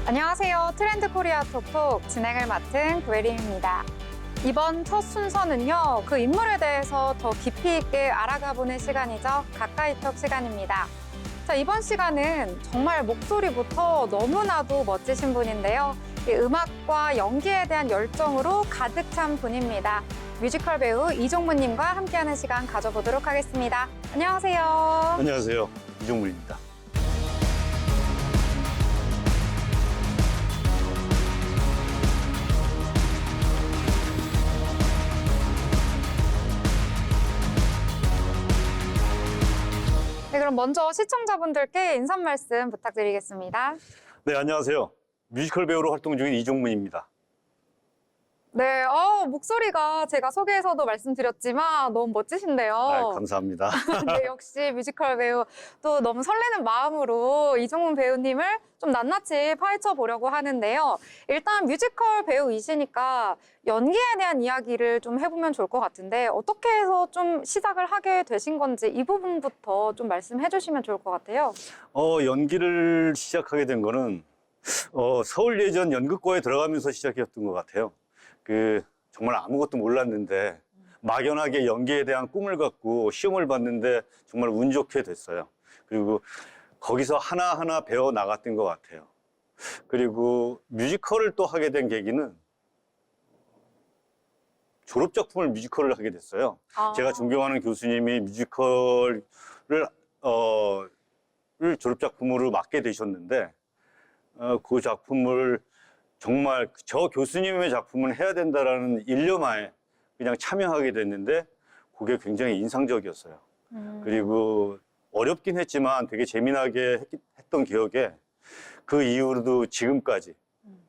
안녕하세요. 트렌드 코리아 톡톡 진행을 맡은 구혜림입니다. 이번 첫 순서는요, 그 인물에 대해서 더 깊이 있게 알아가보는 시간이죠. 가까이톡 시간입니다. 자, 이번 시간은 정말 목소리부터 너무나도 멋지신 분인데요. 이 음악과 연기에 대한 열정으로 가득 찬 분입니다. 뮤지컬 배우 이종문님과 함께하는 시간 가져보도록 하겠습니다. 안녕하세요. 안녕하세요. 이종문입니다. 네, 그럼 먼저 시청자분들께 인사 말씀 부탁드리겠습니다. 네, 안녕하세요. 뮤지컬 배우로 활동 중인 이종문입니다. 네, 목소리가 제가 소개에서도 말씀드렸지만 너무 멋지신데요. 감사합니다. 네, 역시 뮤지컬 배우. 또 너무 설레는 마음으로 이종문 배우님을 좀 낱낱이 파헤쳐 보려고 하는데요. 일단 뮤지컬 배우이시니까 연기에 대한 이야기를 좀 해보면 좋을 것 같은데 어떻게 해서 좀 시작을 하게 되신 건지 이 부분부터 좀 말씀해 주시면 좋을 것 같아요. 연기를 시작하게 된 거는 서울예전 연극과에 들어가면서 시작이었던 것 같아요. 정말 아무것도 몰랐는데 막연하게 연기에 대한 꿈을 갖고 시험을 봤는데 정말 운 좋게 됐어요. 그리고 거기서 하나하나 배워 나갔던 것 같아요. 그리고 뮤지컬을 또 하게 된 계기는 졸업작품을 뮤지컬을 하게 됐어요. 제가 존경하는 교수님이 뮤지컬을 졸업작품으로 맡게 되셨는데 그 작품을 정말 저 교수님의 작품은 해야 된다라는 일념하에 그냥 참여하게 됐는데 그게 굉장히 인상적이었어요. 그리고 어렵긴 했지만 되게 재미나게 했던 기억에 그 이후로도 지금까지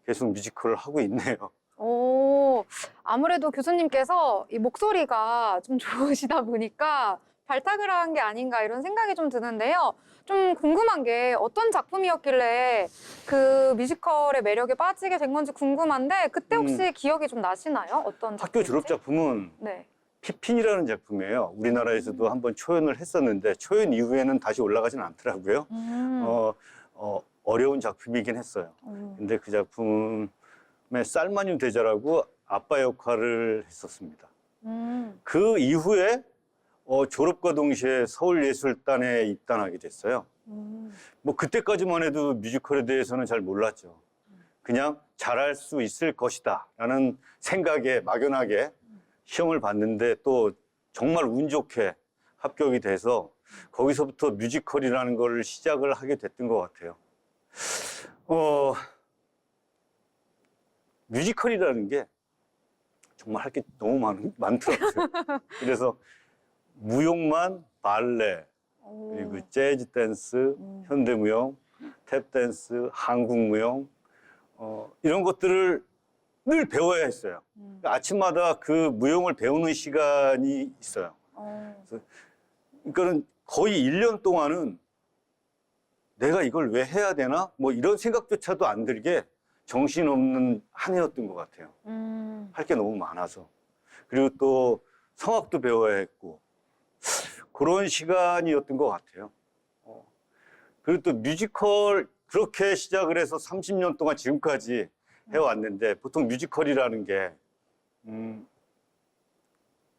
계속 뮤지컬을 하고 있네요. 오, 아무래도 교수님께서 이 목소리가 좀 좋으시다 보니까 발탁을 한 게 아닌가 이런 생각이 좀 드는데요. 좀 궁금한 게 어떤 작품이었길래 그 뮤지컬의 매력에 빠지게 된 건지 궁금한데 그때 혹시 기억이 좀 나시나요? 어떤 학교 작품인지? 졸업 작품은 네. 피핀이라는 작품이에요. 우리나라에서도 한번 초연을 했었는데 초연 이후에는 다시 올라가지는 않더라고요. 어려운 작품이긴 했어요. 근데 그 작품에 쌀마님 대자라고 아빠 역할을 했었습니다. 그 이후에 졸업과 동시에 서울예술단에 입단하게 됐어요. 뭐 그때까지만 해도 뮤지컬에 대해서는 잘 몰랐죠. 그냥 잘할 수 있을 것이다 라는 생각에 막연하게 시험을 봤는데 또 정말 운 좋게 합격이 돼서 거기서부터 뮤지컬이라는 걸 시작을 하게 됐던 것 같아요. 뮤지컬이라는 게 정말 할 게 너무 많더라고요. 그래서 무용만 발레, 그리고 재즈 댄스, 현대무용, 탭 댄스, 한국 무용, 이런 것들을 늘 배워야 했어요. 아침마다 그 무용을 배우는 시간이 있어요. 그러니까는 거의 1년 동안은 내가 이걸 왜 해야 되나? 뭐 이런 생각조차도 안 들게 정신없는 한 해였던 것 같아요. 할 게 너무 많아서. 그리고 또 성악도 배워야 했고, 그런 시간이었던 것 같아요. 그리고 또 뮤지컬 그렇게 시작을 해서 30년 동안 지금까지 해왔는데 보통 뮤지컬이라는 게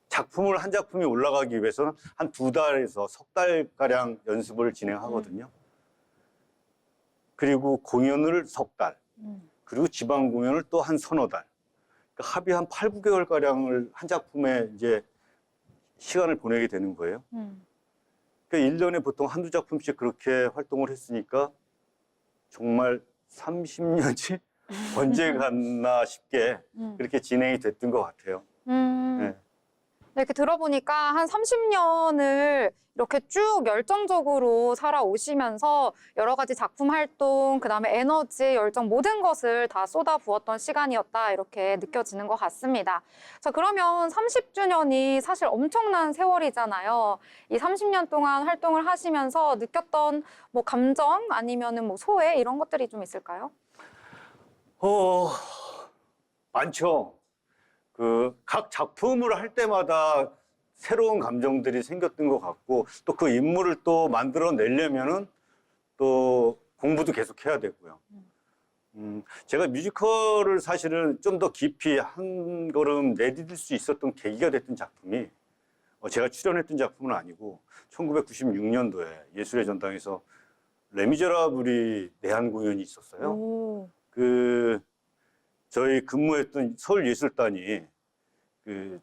작품을 한 작품이 올라가기 위해서는 한 2달에서 석 달가량 연습을 진행하거든요. 그리고 공연을 석 달, 그리고 지방 공연을 또 한 서너 달. 그러니까 합의 한 8, 9개월가량을 한 작품에 이제 시간을 보내게 되는 거예요. 그러니까 1년에 보통 한두 작품씩 그렇게 활동을 했으니까 정말 30년이 언제 갔나 싶게 그렇게 진행이 됐던 것 같아요. 네. 이렇게 들어보니까 한 30년을 이렇게 쭉 열정적으로 살아오시면서 여러 가지 작품 활동, 그다음에 에너지, 열정 모든 것을 다 쏟아부었던 시간이었다 이렇게 느껴지는 것 같습니다. 자, 그러면 30주년이 사실 엄청난 세월이잖아요. 이 30년 동안 활동을 하시면서 느꼈던 뭐 감정 아니면은 뭐 소회 이런 것들이 좀 있을까요? 많죠. 각 작품을 할 때마다 새로운 감정들이 생겼던 것 같고, 또 그 인물을 또 만들어내려면은 또 공부도 계속 해야 되고요. 제가 뮤지컬을 사실은 좀 더 깊이 한 걸음 내디딜 수 있었던 계기가 됐던 작품이 제가 출연했던 작품은 아니고 1996년도에 예술의 전당에서 레미제라블이 내한 공연이 있었어요. 오. 그 저희 근무했던 서울예술단이 그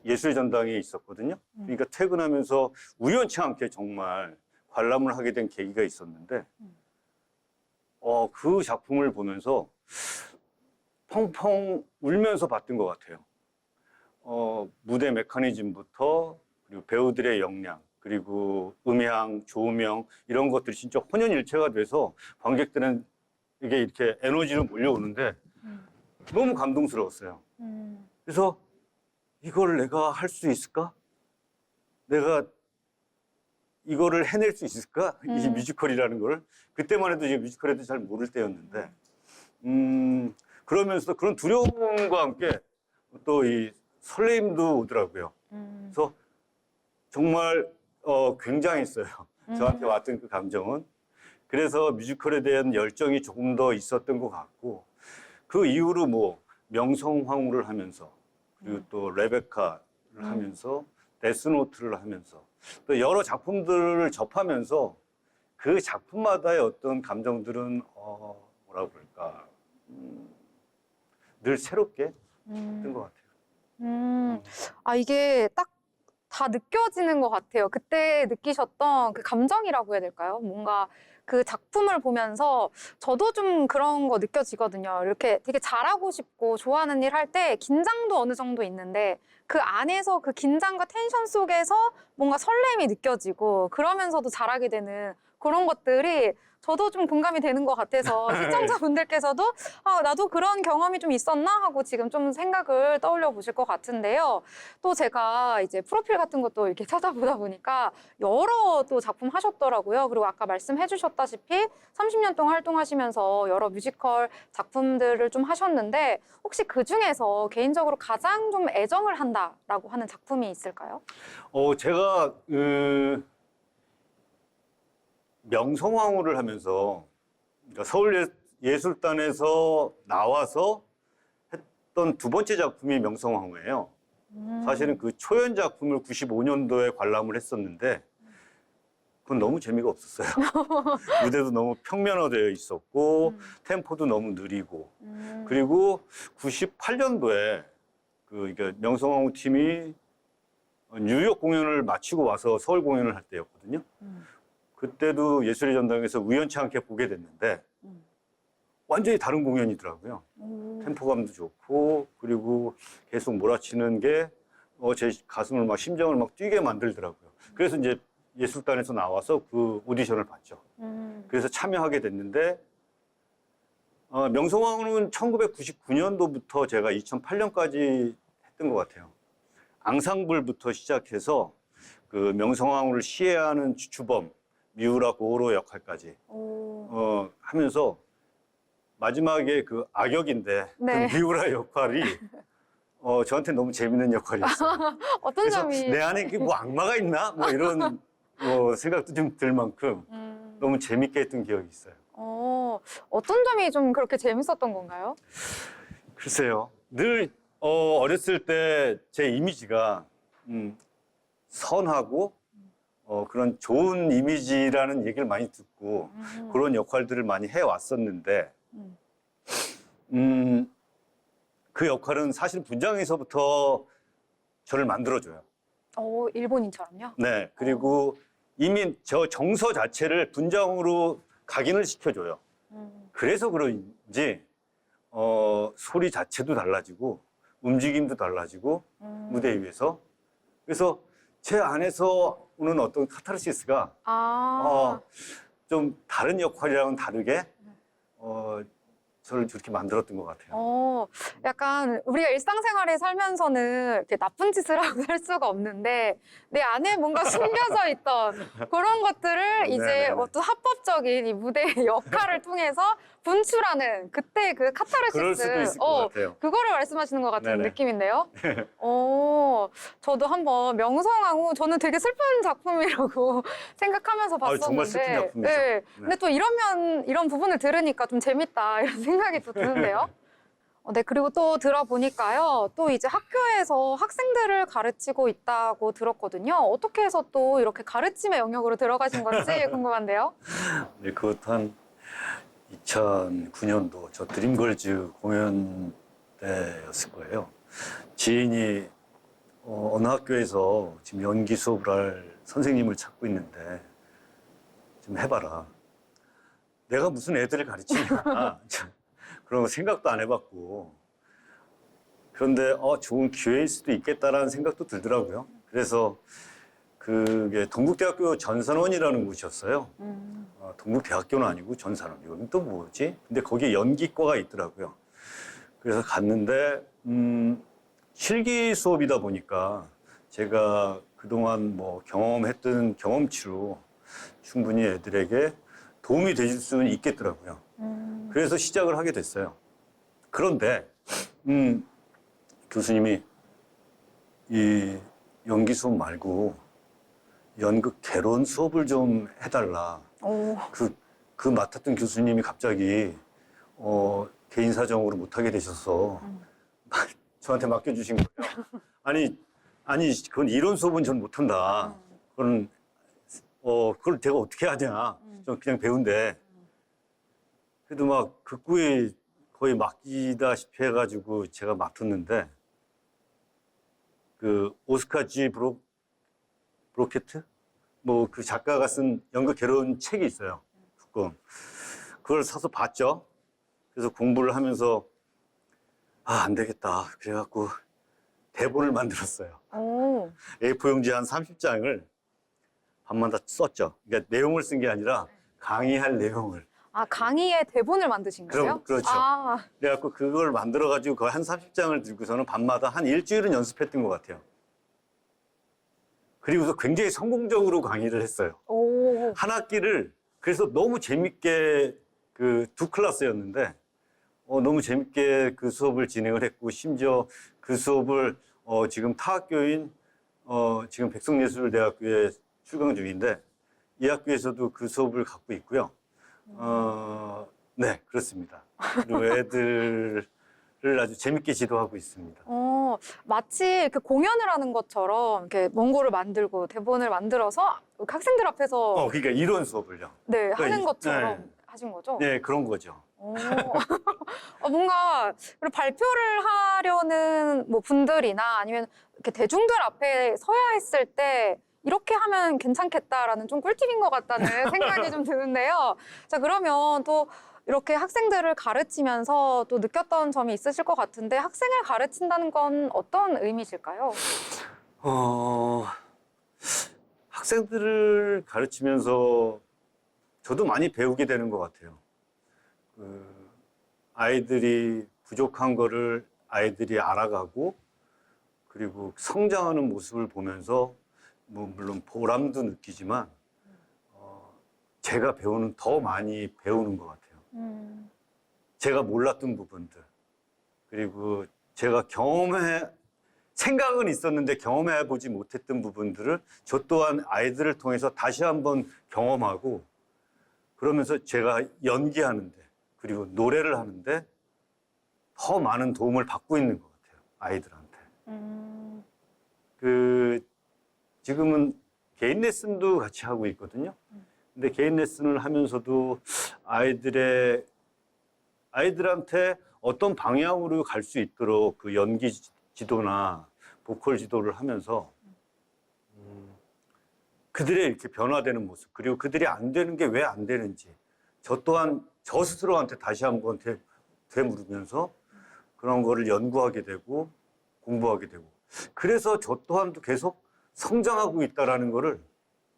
예술의 전당에 있었거든요. 그러니까 퇴근하면서 우연치 않게 정말 관람을 하게 된 계기가 있었는데 그 작품을 보면서 펑펑 울면서 봤던 것 같아요. 무대 메커니즘부터 그리고 배우들의 역량 그리고 음향, 조명 이런 것들이 진짜 혼연일체가 돼서 관객들은 이게 이렇게 에너지로 몰려오는데 너무 감동스러웠어요. 그래서 이걸 내가 할 수 있을까? 내가 이거를 해낼 수 있을까? 이 뮤지컬이라는 걸. 그때만 해도 이제 뮤지컬에 대해서 잘 모를 때였는데 그러면서 그런 두려움과 함께 또 이 설레임도 오더라고요. 그래서 정말 굉장했어요. 저한테 왔던 그 감정은. 그래서 뮤지컬에 대한 열정이 조금 더 있었던 것 같고 그 이후로 뭐 명성황후를 하면서 그리고 또 레베카를 하면서 데스노트를 하면서 또 여러 작품들을 접하면서 그 작품마다의 어떤 감정들은 뭐라 그럴까 늘 새롭게 했던 것 같아요. 아, 이게 딱 다 느껴지는 것 같아요. 그때 느끼셨던 그 감정이라고 해야 될까요? 뭔가 그 작품을 보면서 저도 좀 그런 거 느껴지거든요. 이렇게 되게 잘하고 싶고 좋아하는 일 할 때 긴장도 어느 정도 있는데 그 안에서 그 긴장과 텐션 속에서 뭔가 설렘이 느껴지고 그러면서도 잘하게 되는 그런 것들이 저도 좀 공감이 되는 것 같아서 시청자분들께서도 나도 그런 경험이 좀 있었나 하고 지금 좀 생각을 떠올려 보실 것 같은데요. 또 제가 이제 프로필 같은 것도 이렇게 찾아보다 보니까 여러 또 작품 하셨더라고요. 그리고 아까 말씀해 주셨다시피 30년 동안 활동하시면서 여러 뮤지컬 작품들을 좀 하셨는데 혹시 그 중에서 개인적으로 가장 좀 애정을 한다라고 하는 작품이 있을까요? 제가 명성황후를 하면서 그러니까 서울예술단에서 나와서 했던 두 번째 작품이 명성황후예요. 사실은 그 초연 작품을 95년도에 관람을 했었는데 그건 너무 재미가 없었어요. 무대도 너무 평면화되어 있었고 템포도 너무 느리고 그리고 98년도에 그러니까 명성황후 팀이 뉴욕 공연을 마치고 와서 서울 공연을 할 때였거든요. 그때도 예술의 전당에서 우연치 않게 보게 됐는데 완전히 다른 공연이더라고요. 템포감도 좋고 그리고 계속 몰아치는 게 제 가슴을 막 심장을 막 뛰게 만들더라고요. 그래서 이제 예술단에서 나와서 그 오디션을 봤죠. 그래서 참여하게 됐는데 명성황후는 1999년도부터 제가 2008년까지 했던 것 같아요. 앙상블부터 시작해서 그 명성황후를 시해하는 주추범 미우라 고로 역할까지 하면서 마지막에 그 악역인데 네. 그 미우라 역할이 저한테 너무 재밌는 역할이었어요. 어떤 그래서 점이 내 안에 이게 뭐 악마가 있나? 뭐 이런 생각도 좀 들 만큼 너무 재밌게 했던 기억이 있어요. 어떤 점이 좀 그렇게 재밌었던 건가요? 글쎄요. 늘 어렸을 때 제 이미지가 선하고 그런 좋은 이미지라는 얘기를 많이 듣고 그런 역할들을 많이 해왔었는데 그 역할은 사실 분장에서부터 저를 만들어줘요. 일본인처럼요? 네. 그리고 이미 저 정서 자체를 분장으로 각인을 시켜줘요. 그래서 그런지 소리 자체도 달라지고 움직임도 달라지고 무대 위에서 그래서 제 안에서 오는 어떤 카타르시스가 좀 다른 역할이랑은 다르게 저를 저렇게 만들었던 것 같아요. 약간 우리가 일상생활에 살면서는 이렇게 나쁜 짓을 하고 살 수가 없는데 내 안에 뭔가 숨겨져 있던 그런 것들을 이제 네네네. 어떤 합법적인 이 무대의 역할을 통해서 분출하는 그때 그 카타르시스. 그럴 수도 있을 것 같아요. 그거를 말씀하시는 것 같은 네네. 느낌인데요. 저도 한번 명성황후 저는 되게 슬픈 작품이라고 생각하면서 봤었는데. 정말 슬픈 작품이죠. 네. 네. 근데 또 이런 부분을 들으니까 좀 재밌다 이런 생각이 또 드는데요. 네, 그리고 또 들어보니까요. 또 이제 학교에서 학생들을 가르치고 있다고 들었거든요. 어떻게 해서 또 이렇게 가르침의 영역으로 들어가신 건지 궁금한데요. 네, 그것도 한 2009년도 저 드림걸즈 공연 때였을 거예요. 지인이 어느 학교에서 지금 연기 수업을 할 선생님을 찾고 있는데 좀 해봐라. 내가 무슨 애들을 가르치냐. 그런 거 생각도 안 해봤고. 그런데 좋은 기회일 수도 있겠다라는 생각도 들더라고요. 그래서 그게 동국대학교 전산원이라는 곳이었어요. 동국대학교는 아니고 전산원. 이건 또 뭐지? 근데 거기에 연기과가 있더라고요. 그래서 갔는데 실기 수업이다 보니까 제가 그동안 뭐 경험했던 경험치로 충분히 애들에게 도움이 될 수는 있겠더라고요. 그래서 시작을 하게 됐어요. 그런데 교수님이 이 연기 수업 말고 연극 개론 수업을 좀 해달라. 그 맡았던 교수님이 갑자기 개인 사정으로 못하게 되셔서 저한테 맡겨주신 거예요. 아니 그건 이론 수업은 전 못한다. 그걸 제가 어떻게 하냐. 전 그냥 배운데. 그래도 막 극구에 거의 맡기다시피 해가지고 제가 맡았는데 그 오스카 G 브로케트? 뭐 그 작가가 쓴 연극 개론 책이 있어요. 두권. 그걸 사서 봤죠. 그래서 공부를 하면서 안 되겠다. 그래갖고 대본을 만들었어요. A4 용지 한 30장을 밤마다 썼죠. 그러니까 내용을 쓴 게 아니라 강의할 내용을. 강의에 대본을 만드신 거예요? 그렇죠. 그래갖고 그걸 만들어가지고 거의 한 30장을 들고서는 밤마다 한 일주일은 연습했던 것 같아요. 그리고서 굉장히 성공적으로 강의를 했어요. 한 학기를 그래서 너무 재밌게 그 두 클래스였는데 너무 재밌게 그 수업을 진행을 했고 심지어 그 수업을 지금 타 학교인 지금 백석예술대학교에 출강 중인데 이 학교에서도 그 수업을 갖고 있고요. 네, 그렇습니다. 그리고 애들을 아주 재밌게 지도하고 있습니다. 마치 그 공연을 하는 것처럼 이렇게 원고를 만들고 대본을 만들어서 학생들 앞에서 그러니까 이론 수업을요. 네, 그러니까 하는 것처럼 하신 거죠? 네, 그런 거죠. 뭔가 그리고 발표를 하려는 뭐 분들이나 아니면 이렇게 대중들 앞에 서야 했을 때 이렇게 하면 괜찮겠다라는 좀 꿀팁인 것 같다는 생각이 좀 드는데요. 자, 그러면 또 이렇게 학생들을 가르치면서 또 느꼈던 점이 있으실 것 같은데 학생을 가르친다는 건 어떤 의미실까요? 학생들을 가르치면서 저도 많이 배우게 되는 것 같아요. 아이들이 부족한 거를 아이들이 알아가고 그리고 성장하는 모습을 보면서 뭐 물론 보람도 느끼지만 제가 배우는 더 많이 배우는 것 같아요. 제가 몰랐던 부분들 그리고 제가 생각은 있었는데 경험해 보지 못했던 부분들을 저 또한 아이들을 통해서 다시 한번 경험하고 그러면서 제가 연기하는데 그리고 노래를 하는데 더 많은 도움을 받고 있는 것 같아요. 아이들한테. 지금은 개인 레슨도 같이 하고 있거든요. 근데 개인 레슨을 하면서도 아이들한테 어떤 방향으로 갈 수 있도록 그 연기 지도나 보컬 지도를 하면서 그들의 이렇게 변화되는 모습 그리고 그들이 안 되는 게 왜 안 되는지 저 또한 저 스스로한테 다시 한번 되물으면서 그런 거를 연구하게 되고 공부하게 되고 그래서 저 또한도 계속 성장하고 있다라는 거를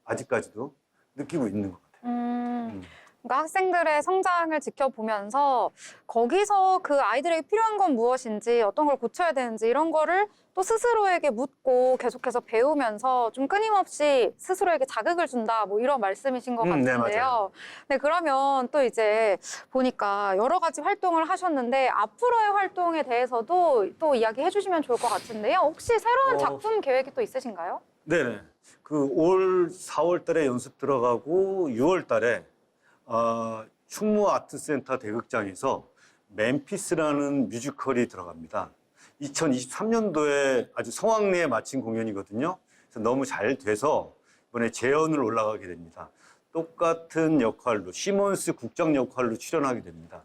아직까지도 느끼고 있는 것 같아요. 그러니까 학생들의 성장을 지켜보면서 거기서 그 아이들에게 필요한 건 무엇인지 어떤 걸 고쳐야 되는지 이런 거를 또 스스로에게 묻고 계속해서 배우면서 좀 끊임없이 스스로에게 자극을 준다 뭐 이런 말씀이신 것 네, 같은데요. 맞아요. 네, 그러면 또 이제 보니까 여러 가지 활동을 하셨는데 앞으로의 활동에 대해서도 또 이야기해 주시면 좋을 것 같은데요. 혹시 새로운 작품 계획이 또 있으신가요? 네네. 그 올 4월 달에 연습 들어가고 6월 달에 충무 아트센터 대극장에서 맨피스라는 뮤지컬이 들어갑니다. 2023년도에 아주 성황리에 마친 공연이거든요. 그래서 너무 잘 돼서 이번에 재연을 올라가게 됩니다. 똑같은 역할로 시몬스 국장 역할로 출연하게 됩니다.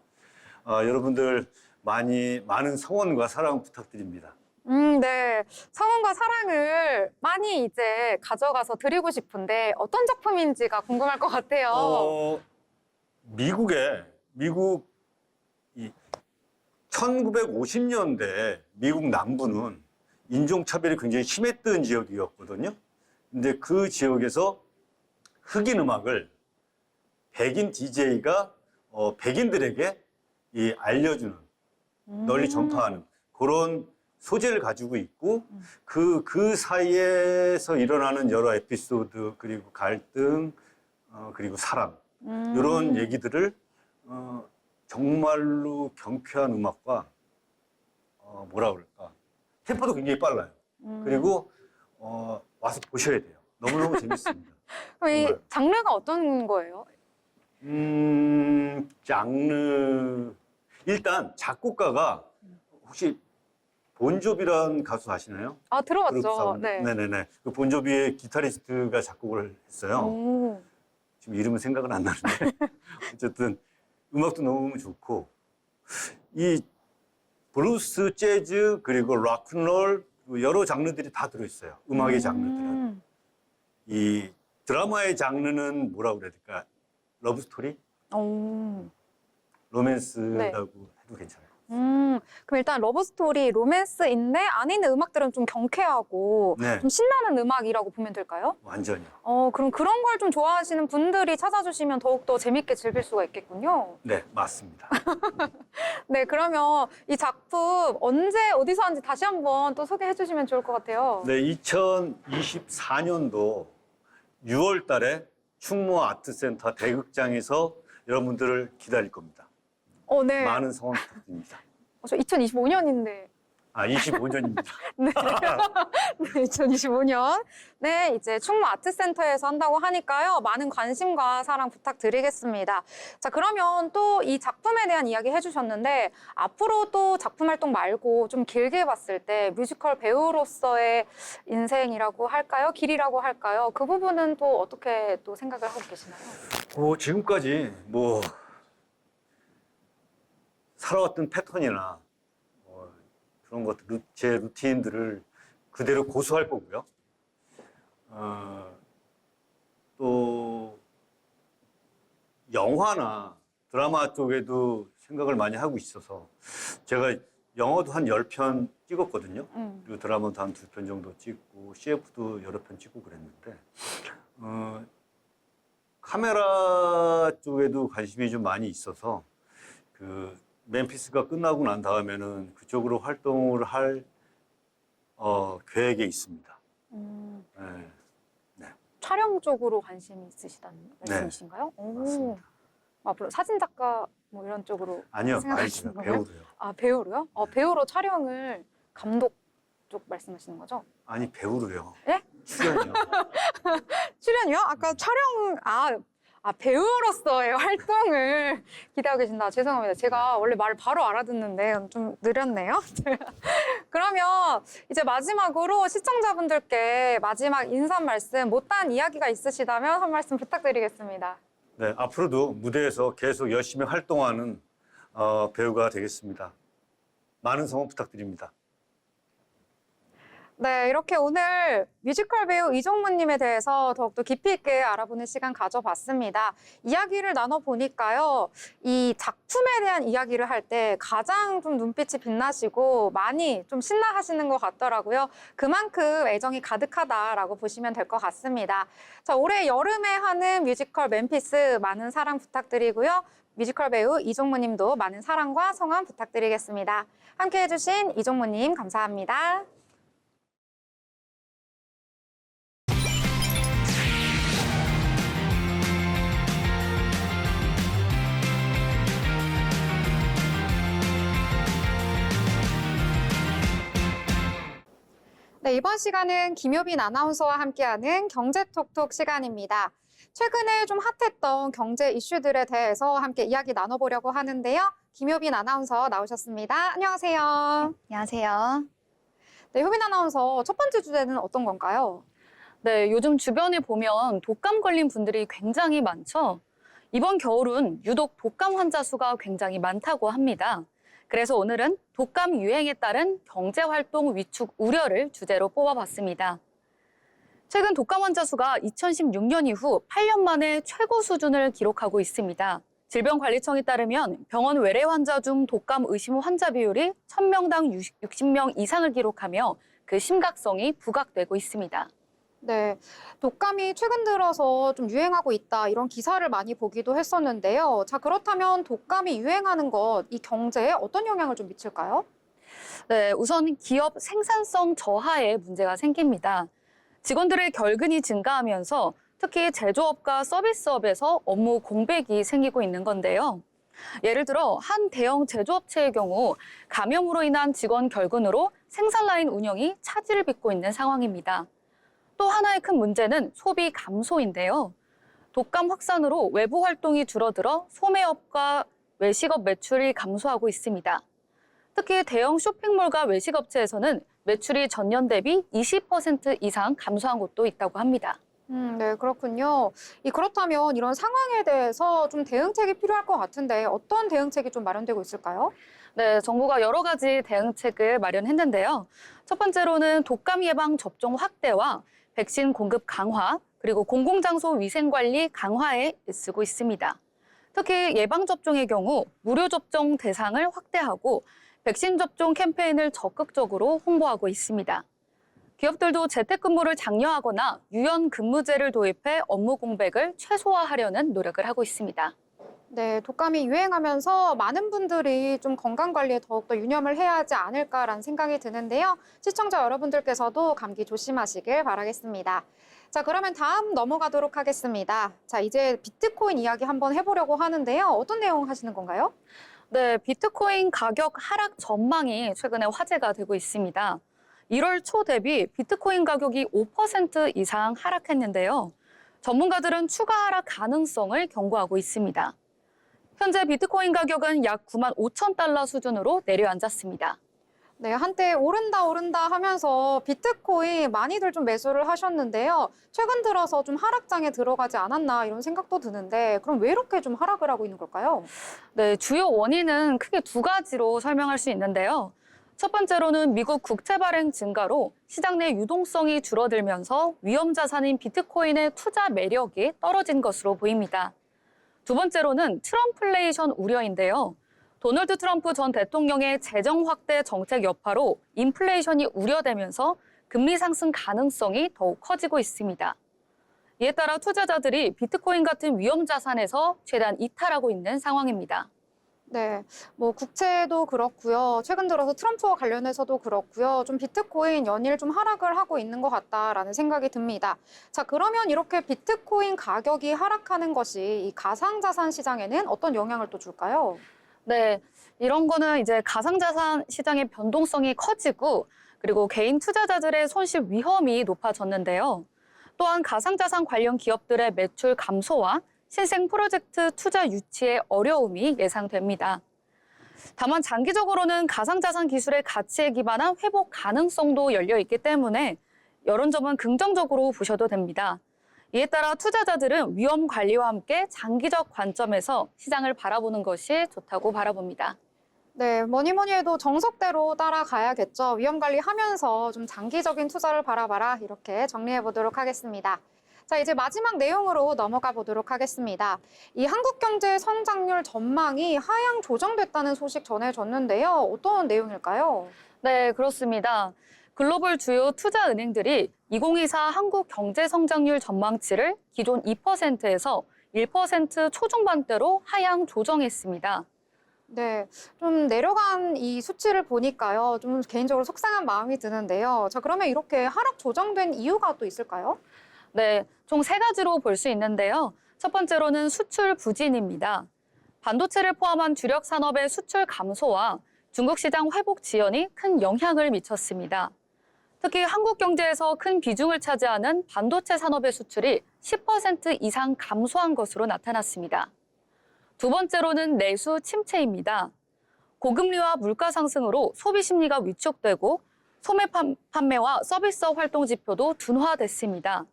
여러분들 많은 성원과 사랑 부탁드립니다. 네. 성원과 사랑을 많이 이제 가져가서 드리고 싶은데 어떤 작품인지가 궁금할 것 같아요. 미국 이 1950년대 미국 남부는 인종차별이 굉장히 심했던 지역이었거든요. 근데 그 지역에서 흑인 음악을 백인 DJ가 백인들에게 알려주는, 널리 전파하는 그런 소재를 가지고 있고 그 사이에서 일어나는 여러 에피소드 그리고 갈등 그리고 사랑 이런 얘기들을 정말로 경쾌한 음악과 뭐라 그럴까 템포도 굉장히 빨라요. 그리고 와서 보셔야 돼요. 너무너무 재밌습니다. 그럼 이 정말. 장르가 어떤 거예요? 장르 일단 작곡가가 혹시 본조비라는 가수 아시나요? 아, 그룹 들어봤죠. 사운드. 네. 네네네. 그 본조비의 기타리스트가 작곡을 했어요. 오. 지금 이름은 생각은 안 나는데 어쨌든 음악도 너무 좋고 이 블루스, 재즈 그리고 락앤롤 여러 장르들이 다 들어있어요. 음악의 장르들은. 이 드라마의 장르는 뭐라고 그래야 될까? 러브 스토리? 오. 로맨스라고 해도 괜찮아요. 그럼 일단 러브스토리, 로맨스인데 안에 있는 음악들은 좀 경쾌하고 네. 좀 신나는 음악이라고 보면 될까요? 완전히요. 그럼 그런 걸 좀 좋아하시는 분들이 찾아주시면 더욱더 재밌게 즐길 수가 있겠군요. 네, 맞습니다. 네, 그러면 이 작품 언제 어디서 하는지 다시 한번 또 소개해 주시면 좋을 것 같아요. 네, 2024년도 6월 달에 충무 아트센터 대극장에서 여러분들을 기다릴 겁니다. 네. 많은 성원 부탁드립니다. 저 2025년인데. 25년입니다. 네. 네, 2025년. 네, 이제 충무 아트센터에서 한다고 하니까요. 많은 관심과 사랑 부탁드리겠습니다. 자, 그러면 또 이 작품에 대한 이야기 해주셨는데, 앞으로 또 작품 활동 말고 좀 길게 봤을 때 뮤지컬 배우로서의 인생이라고 할까요? 길이라고 할까요? 그 부분은 또 어떻게 또 생각을 하고 계시나요? 지금까지 살아왔던 패턴이나 그런 것들, 제 루틴들을 그대로 고수할 거고요. 또 영화나 드라마 쪽에도 생각을 많이 하고 있어서 제가 영화도 한 10편 찍었거든요. 그리고 드라마도 한 2편 정도 찍고 CF도 여러 편 찍고 그랬는데 카메라 쪽에도 관심이 좀 많이 있어서 맨피스가 끝나고 난 다음에는 그쪽으로 활동을 할 계획에 있습니다. 네. 네. 촬영 쪽으로 관심이 있으시다는 말씀이신가요? 네, 맞습니다. 앞으로 사진 작가 뭐 이런 쪽으로 아니요, 생각하시는 아니요, 거예요? 배우로요. 배우로요? 배우로 촬영을 감독 쪽 말씀하시는 거죠? 아니, 배우로요. 예? 출연이요. 출연이요? 아까 촬영, 배우로서의 활동을 기대하고 계신다. 죄송합니다. 제가 원래 말을 바로 알아듣는데 좀 느렸네요. 그러면 이제 마지막으로 시청자분들께 마지막 인사 말씀, 못다한 이야기가 있으시다면 한 말씀 부탁드리겠습니다. 네, 앞으로도 무대에서 계속 열심히 활동하는 배우가 되겠습니다. 많은 성원 부탁드립니다. 네, 이렇게 오늘 뮤지컬 배우 이종무님에 대해서 더욱더 깊이 있게 알아보는 시간 가져봤습니다. 이야기를 나눠보니까요, 이 작품에 대한 이야기를 할 때 가장 좀 눈빛이 빛나시고 많이 좀 신나하시는 것 같더라고요. 그만큼 애정이 가득하다라고 보시면 될 것 같습니다. 자, 올해 여름에 하는 뮤지컬 맨피스 많은 사랑 부탁드리고요. 뮤지컬 배우 이종무님도 많은 사랑과 성원 부탁드리겠습니다. 함께해 주신 이종무님 감사합니다. 네, 이번 시간은 김효빈 아나운서와 함께하는 경제톡톡 시간입니다. 최근에 좀 핫했던 경제 이슈들에 대해서 함께 이야기 나눠보려고 하는데요. 김효빈 아나운서 나오셨습니다. 안녕하세요. 안녕하세요. 네, 효빈 아나운서 첫 번째 주제는 어떤 건가요? 네, 요즘 주변에 보면 독감 걸린 분들이 굉장히 많죠. 이번 겨울은 유독 독감 환자 수가 굉장히 많다고 합니다. 그래서 오늘은 독감 유행에 따른 경제활동 위축 우려를 주제로 뽑아봤습니다. 최근 독감 환자 수가 2016년 이후 8년 만에 최고 수준을 기록하고 있습니다. 질병관리청에 따르면 병원 외래 환자 중 독감 의심 환자 비율이 1000명당 60명 이상을 기록하며 그 심각성이 부각되고 있습니다. 네, 독감이 최근 들어서 좀 유행하고 있다 이런 기사를 많이 보기도 했었는데요. 자, 그렇다면 독감이 유행하는 것, 이 경제에 어떤 영향을 좀 미칠까요? 네, 우선 기업 생산성 저하에 문제가 생깁니다. 직원들의 결근이 증가하면서 특히 제조업과 서비스업에서 업무 공백이 생기고 있는 건데요. 예를 들어 한 대형 제조업체의 경우 감염으로 인한 직원 결근으로 생산 라인 운영이 차질을 빚고 있는 상황입니다. 또 하나의 큰 문제는 소비 감소인데요. 독감 확산으로 외부 활동이 줄어들어 소매업과 외식업 매출이 감소하고 있습니다. 특히 대형 쇼핑몰과 외식업체에서는 매출이 전년 대비 20% 이상 감소한 곳도 있다고 합니다. 네, 그렇군요. 그렇다면 이런 상황에 대해서 좀 대응책이 필요할 것 같은데 어떤 대응책이 좀 마련되고 있을까요? 네, 정부가 여러 가지 대응책을 마련했는데요. 첫 번째로는 독감 예방 접종 확대와 백신 공급 강화, 그리고 공공장소 위생관리 강화에 애쓰고 있습니다. 특히 예방접종의 경우 무료 접종 대상을 확대하고 백신 접종 캠페인을 적극적으로 홍보하고 있습니다. 기업들도 재택근무를 장려하거나 유연근무제를 도입해 업무 공백을 최소화하려는 노력을 하고 있습니다. 네, 독감이 유행하면서 많은 분들이 좀 건강관리에 더욱더 유념을 해야 하지 않을까라는 생각이 드는데요. 시청자 여러분들께서도 감기 조심하시길 바라겠습니다. 자, 그러면 다음 넘어가도록 하겠습니다. 자, 이제 비트코인 이야기 한번 해보려고 하는데요. 어떤 내용 하시는 건가요? 네, 비트코인 가격 하락 전망이 최근에 화제가 되고 있습니다. 1월 초 대비 비트코인 가격이 5% 이상 하락했는데요. 전문가들은 추가 하락 가능성을 경고하고 있습니다. 현재 비트코인 가격은 약 9만 5천 달러 수준으로 내려앉았습니다. 네, 한때 오른다 하면서 비트코인 많이들 좀 매수를 하셨는데요. 최근 들어서 좀 하락장에 들어가지 않았나 이런 생각도 드는데 그럼 왜 이렇게 좀 하락을 하고 있는 걸까요? 네, 주요 원인은 크게 두 가지로 설명할 수 있는데요. 첫 번째로는 미국 국채 발행 증가로 시장 내 유동성이 줄어들면서 위험 자산인 비트코인의 투자 매력이 떨어진 것으로 보입니다. 두 번째로는 트럼플레이션 우려인데요. 도널드 트럼프 전 대통령의 재정 확대 정책 여파로 인플레이션이 우려되면서 금리 상승 가능성이 더욱 커지고 있습니다. 이에 따라 투자자들이 비트코인 같은 위험 자산에서 최대한 이탈하고 있는 상황입니다. 네, 뭐 국채도 그렇고요. 최근 들어서 트럼프와 관련해서도 그렇고요. 좀 비트코인 연일 좀 하락을 하고 있는 것 같다라는 생각이 듭니다. 자, 그러면 이렇게 비트코인 가격이 하락하는 것이 이 가상자산 시장에는 어떤 영향을 또 줄까요? 네, 이런 거는 이제 가상자산 시장의 변동성이 커지고 그리고 개인 투자자들의 손실 위험이 높아졌는데요. 또한 가상자산 관련 기업들의 매출 감소와 신생 프로젝트 투자 유치의 어려움이 예상됩니다. 다만 장기적으로는 가상자산 기술의 가치에 기반한 회복 가능성도 열려 있기 때문에 이런 점은 긍정적으로 보셔도 됩니다. 이에 따라 투자자들은 위험 관리와 함께 장기적 관점에서 시장을 바라보는 것이 좋다고 바라봅니다. 네, 뭐니 뭐니 해도 정석대로 따라가야겠죠. 위험 관리하면서 좀 장기적인 투자를 바라봐라. 이렇게 정리해 보도록 하겠습니다. 자, 이제 마지막 내용으로 넘어가 보도록 하겠습니다. 이 한국 경제 성장률 전망이 하향 조정됐다는 소식 전해졌는데요. 어떤 내용일까요? 네, 그렇습니다. 글로벌 주요 투자 은행들이 2024 한국 경제 성장률 전망치를 기존 2%에서 1% 초중반대로 하향 조정했습니다. 네, 좀 내려간 이 수치를 보니까요. 좀 개인적으로 속상한 마음이 드는데요. 자, 그러면 이렇게 하락 조정된 이유가 또 있을까요? 네, 총 3가지로 볼 수 있는데요. 첫 번째로는 수출 부진입니다. 반도체를 포함한 주력 산업의 수출 감소와 중국 시장 회복 지연이 큰 영향을 미쳤습니다. 특히 한국 경제에서 큰 비중을 차지하는 반도체 산업의 수출이 10% 이상 감소한 것으로 나타났습니다. 두 번째로는 내수 침체입니다. 고금리와 물가 상승으로 소비 심리가 위축되고 소매 판매와 서비스업 활동 지표도 둔화됐습니다.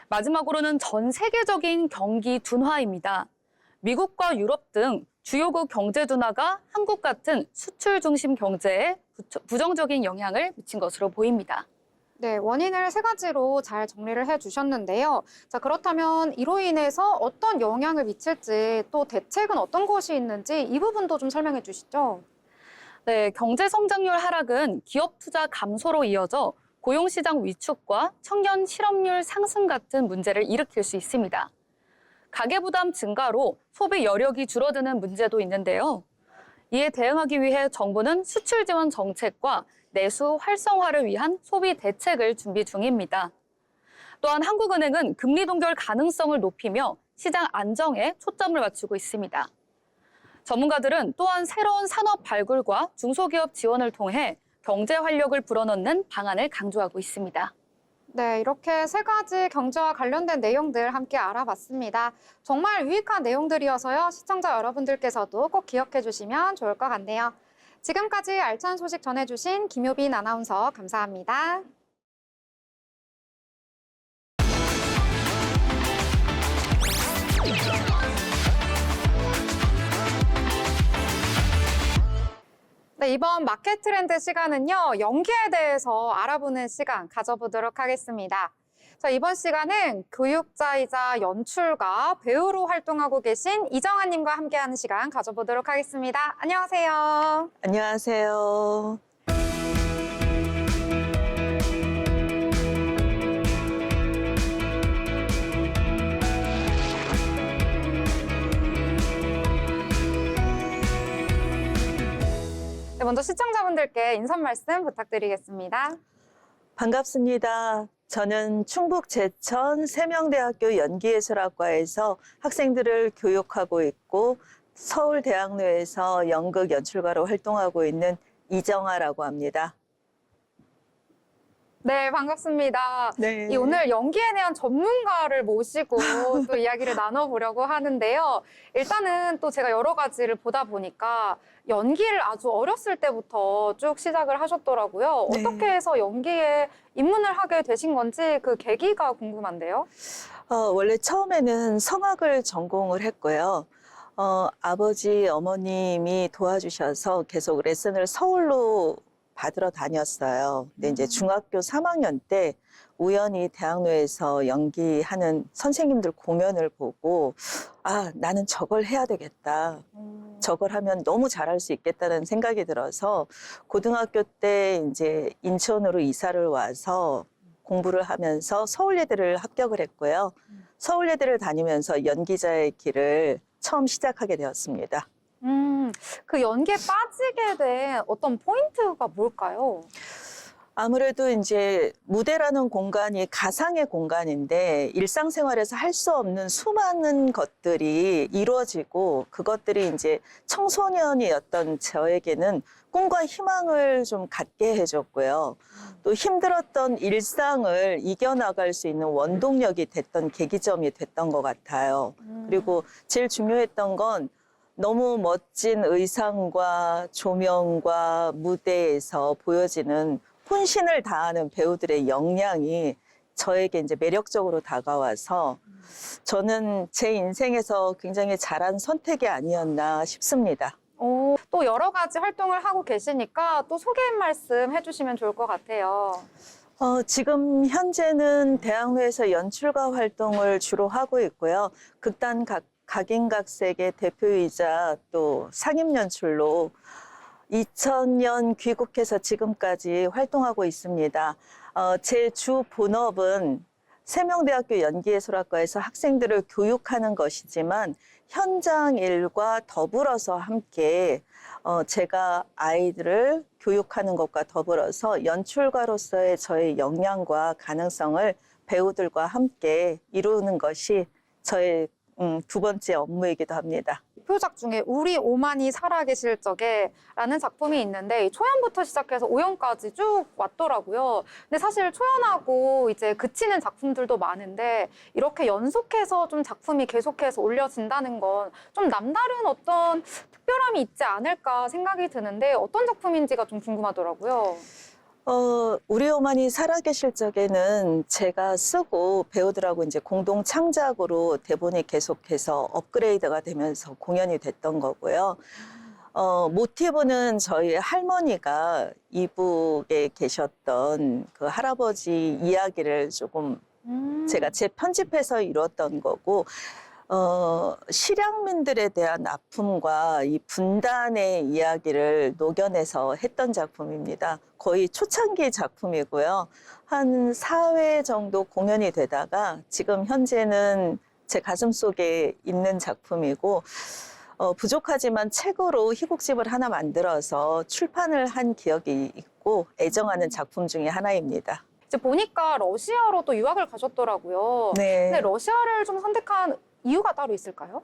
마지막으로는 전 세계적인 경기 둔화입니다. 미국과 유럽 등 주요국 경제 둔화가 한국 같은 수출 중심 경제에 부정적인 영향을 미친 것으로 보입니다. 네, 원인을 3가지로 잘 정리를 해주셨는데요. 자, 그렇다면 이로 인해서 어떤 영향을 미칠지 또 대책은 어떤 것이 있는지 이 부분도 좀 설명해 주시죠. 네, 경제 성장률 하락은 기업 투자 감소로 이어져 고용시장 위축과 청년 실업률 상승 같은 문제를 일으킬 수 있습니다. 가계부담 증가로 소비 여력이 줄어드는 문제도 있는데요. 이에 대응하기 위해 정부는 수출 지원 정책과 내수 활성화를 위한 소비 대책을 준비 중입니다. 또한 한국은행은 금리 동결 가능성을 높이며 시장 안정에 초점을 맞추고 있습니다. 전문가들은 또한 새로운 산업 발굴과 중소기업 지원을 통해 경제 활력을 불어넣는 방안을 강조하고 있습니다. 네, 이렇게 3가지 경제와 관련된 내용들 함께 알아봤습니다. 정말 유익한 내용들이어서요. 시청자 여러분들께서도 꼭 기억해 주시면 좋을 것 같네요. 지금까지 알찬 소식 전해주신 김효빈 아나운서 감사합니다. 네, 이번 마켓 트렌드 시간은요, 연기에 대해서 알아보는 시간 가져보도록 하겠습니다. 자, 이번 시간은 교육자이자 연출가, 배우로 활동하고 계신 이정아님과 함께하는 시간 가져보도록 하겠습니다. 안녕하세요. 안녕하세요. 네, 먼저 시청자분들께 인사 말씀 부탁드리겠습니다. 반갑습니다. 저는 충북 제천 세명대학교 연기예술학과에서 학생들을 교육하고 있고 서울대학로에서 연극 연출가로 활동하고 있는 이정아라고 합니다. 네, 반갑습니다. 네. 이 오늘 연기에 대한 전문가를 모시고 또 이야기를 나눠보려고 하는데요. 일단은 또 제가 여러 가지를 보다 보니까 연기를 아주 어렸을 때부터 쭉 시작을 하셨더라고요. 네. 어떻게 해서 연기에 입문을 하게 되신 건지 그 계기가 궁금한데요. 원래 처음에는 성악을 전공을 했고요. 아버지, 어머님이 도와주셔서 계속 레슨을 서울로 받으러 다녔어요. 근데 이제 중학교 3학년 때 우연히 대학로에서 연기하는 선생님들 공연을 보고 나는 저걸 해야 되겠다. 저걸 하면 너무 잘할 수 있겠다는 생각이 들어서 고등학교 때 이제 인천으로 이사를 와서 공부를 하면서 서울예대를 합격을 했고요. 서울예대를 다니면서 연기자의 길을 처음 시작하게 되었습니다. 그 연기에 빠지게 된 어떤 포인트가 뭘까요? 아무래도 이제 무대라는 공간이 가상의 공간인데 일상생활에서 할 수 없는 수많은 것들이 이루어지고 그것들이 이제 청소년이었던 저에게는 꿈과 희망을 좀 갖게 해줬고요. 또 힘들었던 일상을 이겨나갈 수 있는 원동력이 됐던 계기점이 됐던 것 같아요. 그리고 제일 중요했던 건 너무 멋진 의상과 조명과 무대에서 보여지는 혼신을 다하는 배우들의 역량이 저에게 이제 매력적으로 다가와서 저는 제 인생에서 굉장히 잘한 선택이 아니었나 싶습니다. 또 여러 가지 활동을 하고 계시니까 또 소개 말씀 해주시면 좋을 것 같아요. 지금 현재는 대학로에서 연출가 활동을 주로 하고 있고요. 극단 각인각색의 대표이자 또 상임 연출로 2000년 귀국해서 지금까지 활동하고 있습니다. 제 주 본업은 세명대학교 연기예술학과에서 학생들을 교육하는 것이지만 현장 일과 더불어서 함께 제가 아이들을 교육하는 것과 더불어서 연출가로서의 저의 역량과 가능성을 배우들과 함께 이루는 것이 저의 두 번째 업무이기도 합니다. 대표작 중에 우리 오만이 살아계실 적에 라는 작품이 있는데 초연부터 시작해서 오연까지 쭉 왔더라고요. 근데 사실 초연하고 이제 그치는 작품들도 많은데 이렇게 연속해서 좀 작품이 계속해서 올려진다는 건 좀 남다른 어떤 특별함이 있지 않을까 생각이 드는데 어떤 작품인지가 좀 궁금하더라고요. 우리 오만이 살아계실 적에는 제가 쓰고 배우들하고 이제 공동 창작으로 대본이 계속해서 업그레이드가 되면서 공연이 됐던 거고요. 모티브는 저희 할머니가 이북에 계셨던 그 할아버지 이야기를 조금 제가 재편집해서 이뤘던 거고, 실향민들에 대한 아픔과 이 분단의 이야기를 녹여내서 했던 작품입니다. 거의 초창기 작품이고요. 한 4회 정도 공연이 되다가 지금 현재는 제 가슴속에 있는 작품이고, 부족하지만 책으로 희곡집을 하나 만들어서 출판을 한 기억이 있고 애정하는 작품 중에 하나입니다. 이제 보니까 러시아로 또 유학을 가셨더라고요. 네. 근데 러시아를 좀 선택한 이유가 따로 있을까요?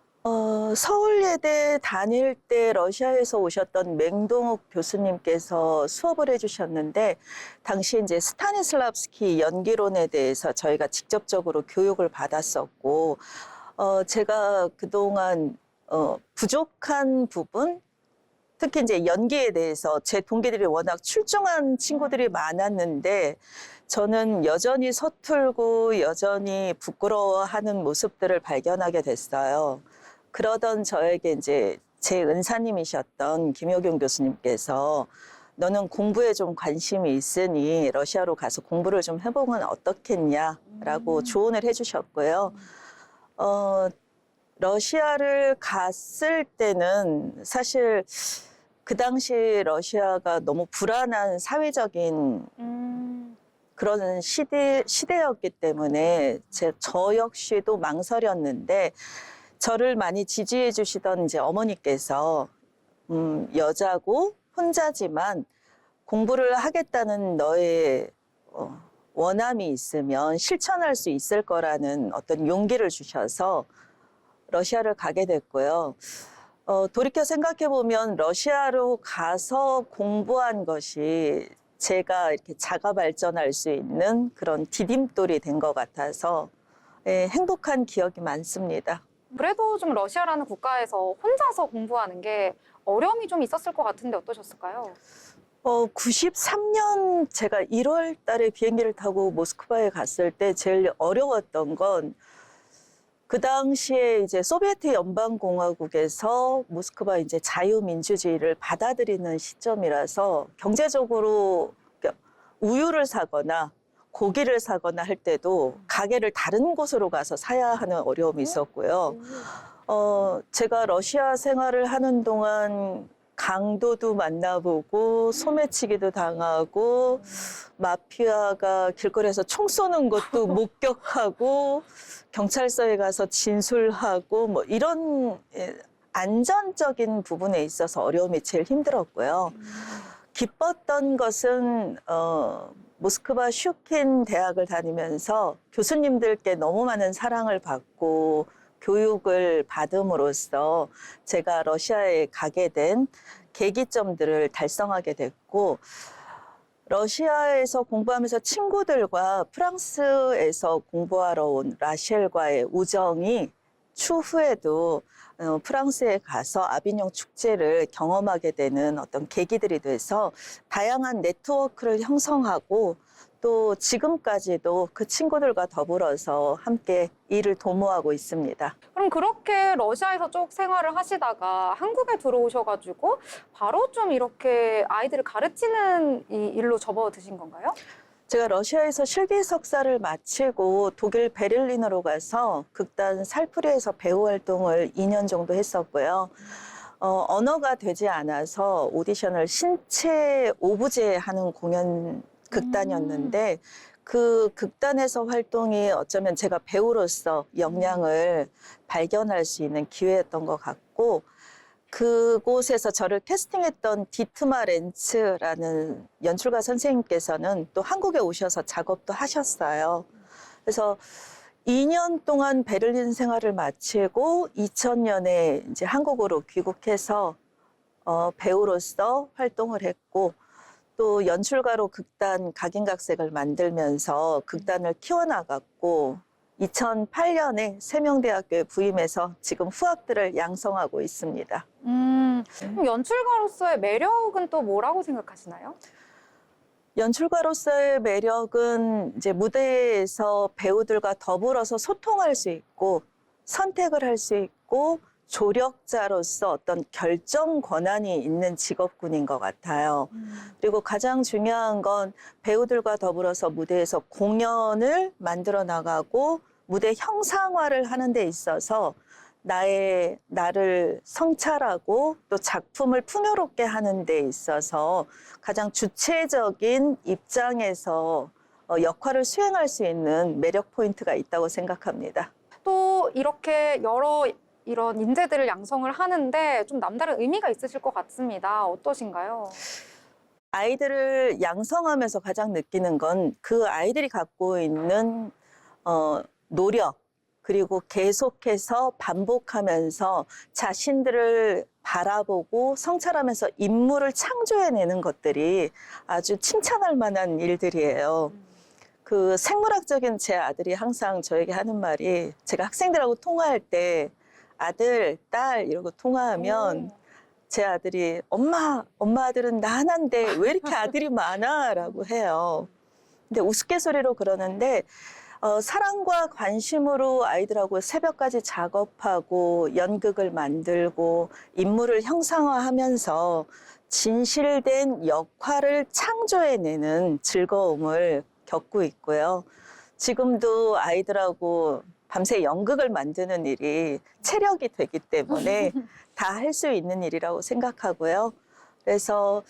서울예대 다닐 때 러시아에서 오셨던 맹동욱 교수님께서 수업을 해주셨는데 당시 이제 스타니슬랍스키 연기론에 대해서 저희가 직접적으로 교육을 받았었고, 제가 그동안 부족한 부분, 특히 이제 연기에 대해서 제 동기들이 워낙 출중한 친구들이 많았는데 저는 여전히 서툴고 여전히 부끄러워하는 모습들을 발견하게 됐어요. 그러던 저에게 이제 제 은사님이셨던 김효경 교수님께서 너는 공부에 좀 관심이 있으니 러시아로 가서 공부를 좀 해보면 어떻겠냐라고 조언을 해주셨고요. 러시아를 갔을 때는 사실 그 당시 러시아가 너무 불안한 사회적인 그런 시대였기 때문에 저 역시도 망설였는데 저를 많이 지지해 주시던 이제 어머니께서 여자고 혼자지만 공부를 하겠다는 너의 원함이 있으면 실천할 수 있을 거라는 어떤 용기를 주셔서 러시아를 가게 됐고요. 돌이켜 생각해 보면 러시아로 가서 공부한 것이 제가 이렇게 자가 발전할 수 있는 그런 디딤돌이 된 것 같아서 행복한 기억이 많습니다. 그래도 좀 러시아라는 국가에서 혼자서 공부하는 게 어려움이 좀 있었을 것 같은데 어떠셨을까요? 93년 제가 1월 달에 비행기를 타고 모스크바에 갔을 때 제일 어려웠던 건 그 당시에 이제 소비에트 연방공화국에서 모스크바 이제 자유민주주의를 받아들이는 시점이라서 경제적으로 우유를 사거나 고기를 사거나 할 때도 가게를 다른 곳으로 가서 사야 하는 어려움이 있었고요. 제가 러시아 생활을 하는 동안 강도도 만나보고 소매치기도 당하고 마피아가 길거리에서 총 쏘는 것도 목격하고 경찰서에 가서 진술하고 뭐 이런 안전적인 부분에 있어서 어려움이 제일 힘들었고요. 기뻤던 것은 모스크바 슈킨 대학을 다니면서 교수님들께 너무 많은 사랑을 받고 교육을 받음으로써 제가 러시아에 가게 된 계기점들을 달성하게 됐고, 러시아에서 공부하면서 친구들과 프랑스에서 공부하러 온 라셸과의 우정이 추후에도 프랑스에 가서 아비뇽 축제를 경험하게 되는 어떤 계기들이 돼서 다양한 네트워크를 형성하고 또 지금까지도 그 친구들과 더불어서 함께 일을 도모하고 있습니다. 그럼 그렇게 러시아에서 쭉 생활을 하시다가 한국에 들어오셔가지고 바로 좀 이렇게 아이들을 가르치는 이 일로 접어드신 건가요? 제가 러시아에서 실기 석사를 마치고 독일 베를린으로 가서 극단 살프리에서 배우 활동을 2년 정도 했었고요. 언어가 되지 않아서 오디션을 신체 오브제 하는 공연 극단이었는데 그 극단에서 활동이 어쩌면 제가 배우로서 역량을 발견할 수 있는 기회였던 것 같고, 그곳에서 저를 캐스팅했던 디트마 렌츠라는 연출가 선생님께서는 또 한국에 오셔서 작업도 하셨어요. 그래서 2년 동안 베를린 생활을 마치고 2000년에 이제 한국으로 귀국해서 배우로서 활동을 했고, 또 연출가로 극단 각인각색을 만들면서 극단을 키워나갔고, 2008년에 세명대학교에 부임해서 지금 후학들을 양성하고 있습니다. 그럼 연출가로서의 매력은 또 뭐라고 생각하시나요? 연출가로서의 매력은 이제 무대에서 배우들과 더불어서 소통할 수 있고, 선택을 할 수 있고, 조력자로서 어떤 결정 권한이 있는 직업군인 것 같아요. 그리고 가장 중요한 건 배우들과 더불어서 무대에서 공연을 만들어 나가고 무대 형상화를 하는 데 있어서 나를 성찰하고 또 작품을 풍요롭게 하는 데 있어서 가장 주체적인 입장에서 역할을 수행할 수 있는 매력 포인트가 있다고 생각합니다. 또 이렇게 여러 이런 인재들을 양성을 하는데 좀 남다른 의미가 있으실 것 같습니다. 어떠신가요? 아이들을 양성하면서 가장 느끼는 건 그 아이들이 갖고 있는 노력, 그리고 계속해서 반복하면서 자신들을 바라보고 성찰하면서 인물을 창조해내는 것들이 아주 칭찬할 만한 일들이에요. 그 생물학적인 제 아들이 항상 저에게 하는 말이, 제가 학생들하고 통화할 때 아들, 딸 이러고 통화하면 제 아들이 엄마 아들은 나 하나인데 왜 이렇게 아들이 많아? 라고 해요. 근데 우스갯소리로 그러는데 사랑과 관심으로 아이들하고 새벽까지 작업하고 연극을 만들고 인물을 형상화하면서 진실된 역할을 창조해내는 즐거움을 겪고 있고요. 지금도 아이들하고 밤새 연극을 만드는 일이 체력이 되기 때문에 다 할 수 있는 일이라고 생각하고요. 그래서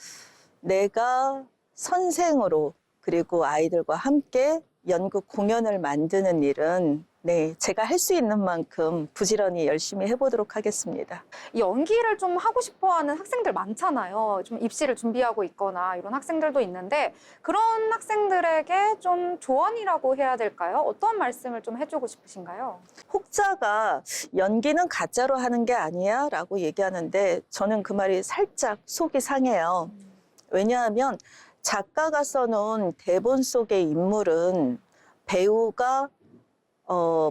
내가 선생으로 그리고 아이들과 함께 연극 공연을 만드는 일은 제가 할 수 있는 만큼 부지런히 열심히 해보도록 하겠습니다. 연기를 좀 하고 싶어하는 학생들 많잖아요. 좀 입시를 준비하고 있거나 이런 학생들도 있는데 그런 학생들에게 좀 조언이라고 해야 될까요? 어떤 말씀을 좀 해주고 싶으신가요? 혹자가 연기는 가짜로 하는 게 아니야 라고 얘기하는데 저는 그 말이 살짝 속이 상해요. 왜냐하면 작가가 써놓은 대본 속의 인물은 배우가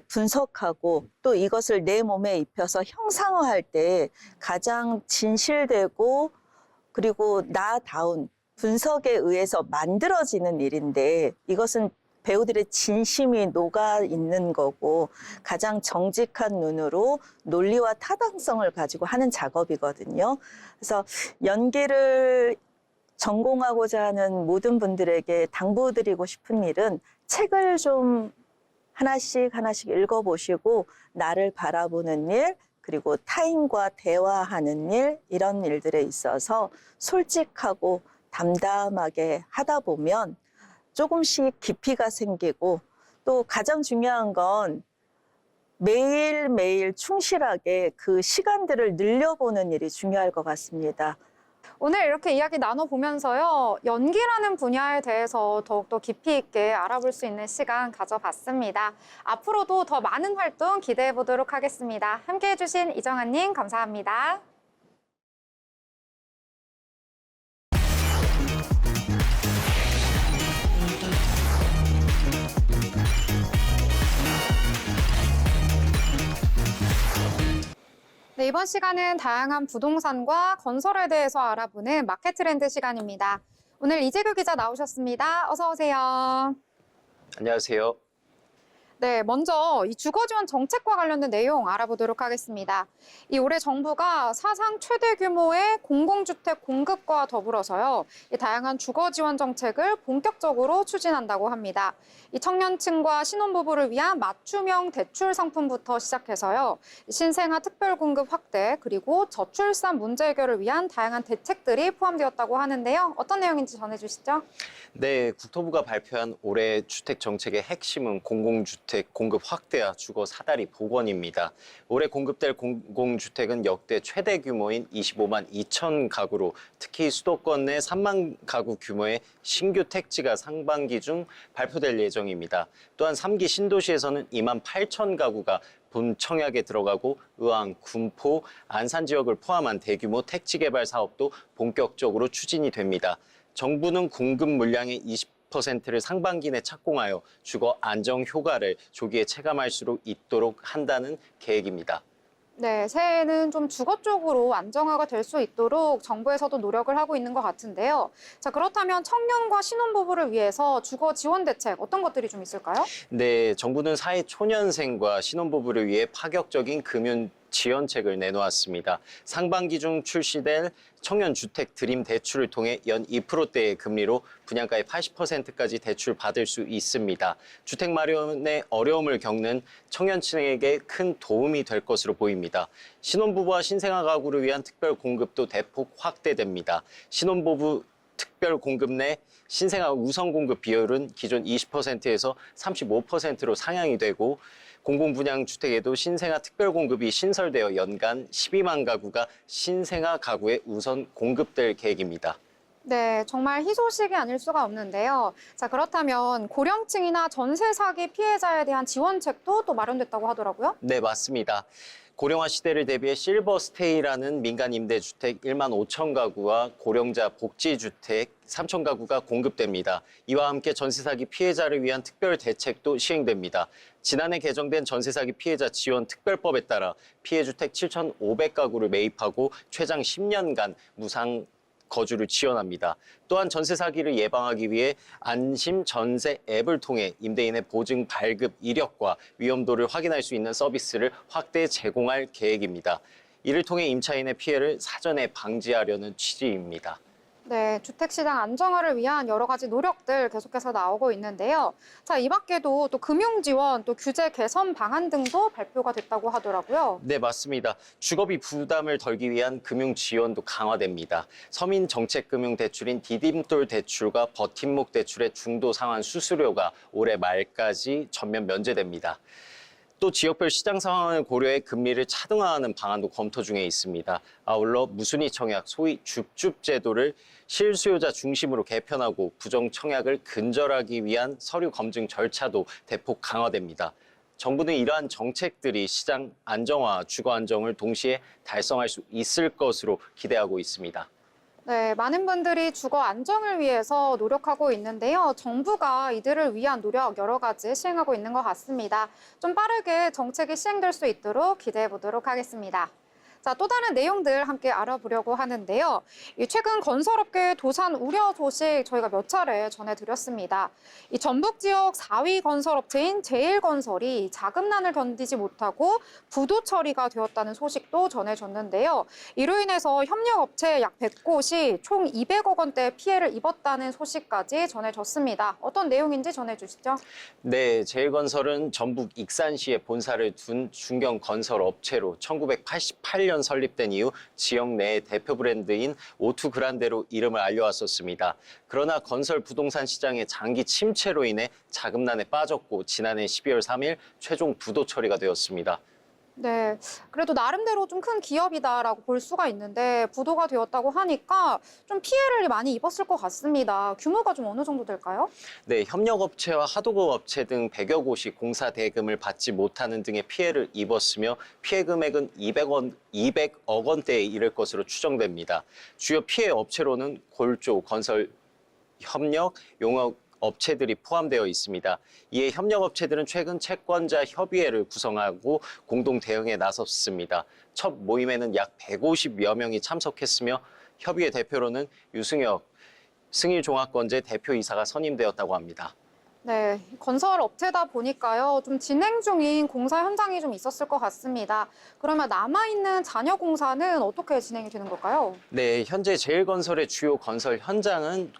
분석하고 또 이것을 내 몸에 입혀서 형상화할 때 가장 진실되고 그리고 나다운 분석에 의해서 만들어지는 일인데, 이것은 배우들의 진심이 녹아 있는 거고 가장 정직한 눈으로 논리와 타당성을 가지고 하는 작업이거든요. 그래서 연기를 전공하고자 하는 모든 분들에게 당부드리고 싶은 일은 책을 좀 하나씩 읽어보시고 나를 바라보는 일, 그리고 타인과 대화하는 일, 이런 일들에 있어서 솔직하고 담담하게 하다 보면 조금씩 깊이가 생기고, 또 가장 중요한 건 매일매일 충실하게 그 시간들을 늘려보는 일이 중요할 것 같습니다. 오늘 이렇게 이야기 나눠보면서요, 연기라는 분야에 대해서 더욱더 깊이 있게 알아볼 수 있는 시간 가져봤습니다. 앞으로도 더 많은 활동 기대해 보도록 하겠습니다. 함께해 주신 이정아님 감사합니다. 네, 이번 시간은 다양한 부동산과 건설에 대해서 알아보는 마켓 트렌드 시간입니다. 오늘 이재규 기자 나오셨습니다. 어서 오세요. 안녕하세요. 네, 먼저 이 주거 지원 정책과 관련된 내용 알아보도록 하겠습니다. 이 올해 정부가 사상 최대 규모의 공공주택 공급과 더불어서요, 이 다양한 주거 지원 정책을 본격적으로 추진한다고 합니다. 이 청년층과 신혼부부를 위한 맞춤형 대출 상품부터 시작해서요, 신생아 특별 공급 확대 그리고 저출산 문제 해결을 위한 다양한 대책들이 포함되었다고 하는데요. 어떤 내용인지 전해주시죠. 네, 국토부가 발표한 올해 주택 정책의 핵심은 공공주택 공급 확대와 주거 사다리 복원입니다. 올해 공급될 공공주택은 역대 최대 규모인 25만 2천 가구로 특히 수도권 내 3만 가구 규모의 신규 택지가 상반기 중 발표될 예정입니다. 또한 3기 신도시에서는 2만 8천 가구가 본 청약에 들어가고 의왕, 군포, 안산 지역을 포함한 대규모 택지 개발 사업도 본격적으로 추진이 됩니다. 정부는 공급 물량의 20%를 상반기 내 착공하여 주거 안정 효과를 조기에 체감할 수 있도록 한다는 계획입니다. 네, 새해에는 좀 주거 쪽으로 안정화가 될 수 있도록 정부에서도 노력을 하고 있는 것 같은데요. 자, 그렇다면 청년과 신혼부부를 위해서 주거 지원 대책 어떤 것들이 좀 있을까요? 네, 정부는 사회 초년생과 신혼부부를 위해 파격적인 금융 지원책을 내놓았습니다. 상반기 중 출시될 청년주택 드림 대출을 통해 연 2%대의 금리로 분양가의 80%까지 대출 받을 수 있습니다. 주택 마련에 어려움을 겪는 청년층에게 큰 도움이 될 것으로 보입니다. 신혼부부와 신생아 가구를 위한 특별 공급도 대폭 확대됩니다. 신혼부부 특별 공급 내 신생아 우선 공급 비율은 기존 20%에서 35%로 상향이 되고 공공분양 주택에도 신생아 특별 공급이 신설되어 연간 12만 가구가 신생아 가구에 우선 공급될 계획입니다. 네, 정말 희소식이 아닐 수가 없는데요. 자, 그렇다면 고령층이나 전세 사기 피해자에 대한 지원책도 또 마련됐다고 하더라고요. 네, 맞습니다. 고령화 시대를 대비해 실버스테이라는 민간 임대주택 1만 5천 가구와 고령자 복지주택 3천 가구가 공급됩니다. 이와 함께 전세 사기 피해자를 위한 특별 대책도 시행됩니다. 지난해 개정된 전세 사기 피해자 지원 특별법에 따라 피해주택 7,500가구를 매입하고 최장 10년간 무상 거주를 지원합니다. 또한 전세 사기를 예방하기 위해 안심 전세 앱을 통해 임대인의 보증 발급 이력과 위험도를 확인할 수 있는 서비스를 확대 제공할 계획입니다. 이를 통해 임차인의 피해를 사전에 방지하려는 취지입니다. 네, 주택시장 안정화를 위한 여러 가지 노력들 계속해서 나오고 있는데요. 자, 이 밖에도 또 금융지원, 또 규제 개선 방안 등도 발표가 됐다고 하더라고요. 네, 맞습니다. 주거비 부담을 덜기 위한 금융 지원도 강화됩니다. 서민정책금융대출인 디딤돌 대출과 버팀목 대출의 중도 상환 수수료가 올해 말까지 전면 면제됩니다. 또 지역별 시장 상황을 고려해 금리를 차등화하는 방안도 검토 중에 있습니다. 아울러 무순위 청약, 소위 줍줍 제도를 실수요자 중심으로 개편하고 부정 청약을 근절하기 위한 서류 검증 절차도 대폭 강화됩니다. 정부는 이러한 정책들이 시장 안정화, 주거 안정을 동시에 달성할 수 있을 것으로 기대하고 있습니다. 네, 많은 분들이 주거 안정을 위해서 노력하고 있는데요. 정부가 이들을 위한 노력 여러 가지 시행하고 있는 것 같습니다. 좀 빠르게 정책이 시행될 수 있도록 기대해 보도록 하겠습니다. 자, 또 다른 내용들 함께 알아보려고 하는데요. 최근 건설업계 도산 우려 소식 저희가 몇 차례 전해드렸습니다. 이 전북 지역 4위 건설업체인 제일건설이 자금난을 견디지 못하고 부도 처리가 되었다는 소식도 전해졌는데요. 이로 인해서 협력업체 약 100곳이 총 200억 원대 피해를 입었다는 소식까지 전해졌습니다. 어떤 내용인지 전해주시죠. 네, 제일건설은 전북 익산시에 본사를 둔 중견 건설업체로 1988년 설립된 이후 지역 내 대표 브랜드인 오투 그란데로 이름을 알려왔었습니다. 그러나 건설 부동산 시장의 장기 침체로 인해 자금난에 빠졌고 지난해 12월 3일 최종 부도 처리가 되었습니다. 네, 그래도 나름대로 좀 큰 기업이다라고 볼 수가 있는데 부도가 되었다고 하니까 좀 피해를 많이 입었을 것 같습니다. 규모가 좀 어느 정도 될까요? 네, 협력업체와 하도급업체 등 100여 곳이 공사 대금을 받지 못하는 등의 피해를 입었으며 피해 금액은 200억 원대에 이를 것으로 추정됩니다. 주요 피해 업체로는 골조, 건설, 협력, 용역, 업체들이 포함되어 있습니다. 이에 협력업체들은 최근 채권자 협의회를 구성하고 공동 대응에 나섰습니다. 첫 모임에는 약 150여 명이 참석했으며 협의회 대표로는 유승혁 승일 종합건재 대표이사가 선임되었다고 합니다. 네, 건설 업체다 보니까요. 좀 진행 중인 공사 현장이 좀 있었을 것 같습니다. 그러면 남아있는 잔여 공사는 어떻게 진행이 되는 걸까요? 네, 현재 제일건설의 주요 건설 현장은